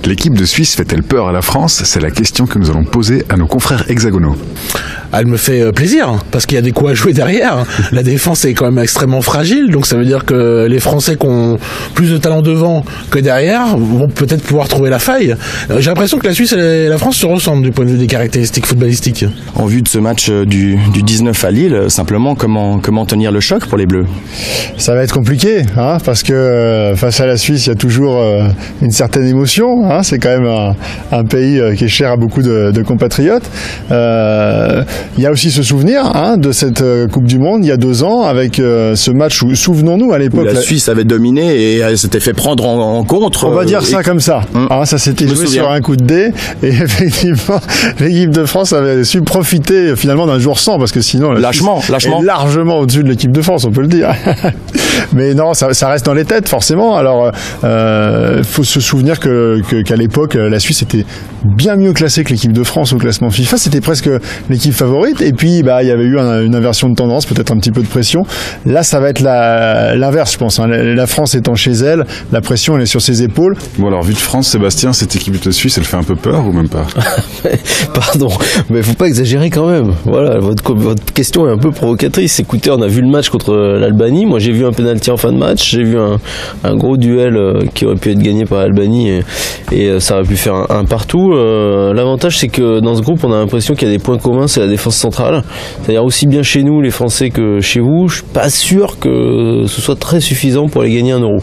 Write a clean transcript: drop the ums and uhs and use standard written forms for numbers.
L'équipe de Suisse fait-elle peur à la France? C'est la question que nous allons poser à nos confrères hexagonaux. Elle me fait plaisir, parce qu'il y a des coups à jouer derrière. La défense est quand même extrêmement fragile, donc ça veut dire que les Français qui ont plus de talent devant que derrière vont peut-être pouvoir trouver la faille. J'ai l'impression que la Suisse et la France se ressemblent du point de vue des caractéristiques footballistiques. En vue de ce match du 19 à Lille, simplement, comment tenir le choc pour les Bleus? Ça va être compliqué, parce que face à la Suisse, il y a toujours une certaine émotion. C'est quand même un pays qui est cher à beaucoup de compatriotes. Il y a aussi ce souvenir de cette Coupe du Monde il y a 2 ans avec ce match où, souvenons-nous à l'époque, la Suisse avait dominé et elle s'était fait prendre en contre. On va dire ça comme ça. Ça s'était joué sur un coup de dé et effectivement l'équipe de France avait su profiter finalement d'un jour sans, parce que sinon lâchement est largement au-dessus de l'équipe de France, on peut le dire. Mais non, ça reste dans les têtes forcément. Alors faut se souvenir qu'à l'époque la Suisse était bien mieux classée que l'équipe de France au classement FIFA. C'était presque l'équipe favorite, et puis il y avait eu une inversion de tendance, peut-être un petit peu de pression. Là ça va être l'inverse, je pense. La France étant chez elle, la pression elle est sur ses épaules. Bon alors, vue de France, Sébastien, cette équipe de Suisse, elle fait un peu peur ou même pas? Pardon, mais faut pas exagérer quand même. Voilà, votre question est un peu provocatrice. Écoutez, on a vu le match contre l'Albanie. Moi j'ai vu un penalty en fin de match, j'ai vu un gros duel qui aurait pu être gagné par l'Albanie et ça aurait pu faire un partout. L'avantage c'est que dans ce groupe on a l'impression qu'il y a des points communs, c'est la défense centrale. C'est-à-dire aussi bien chez nous les Français que chez vous. Je suis pas sûr que ce soit très suffisant pour aller gagner 1 euro.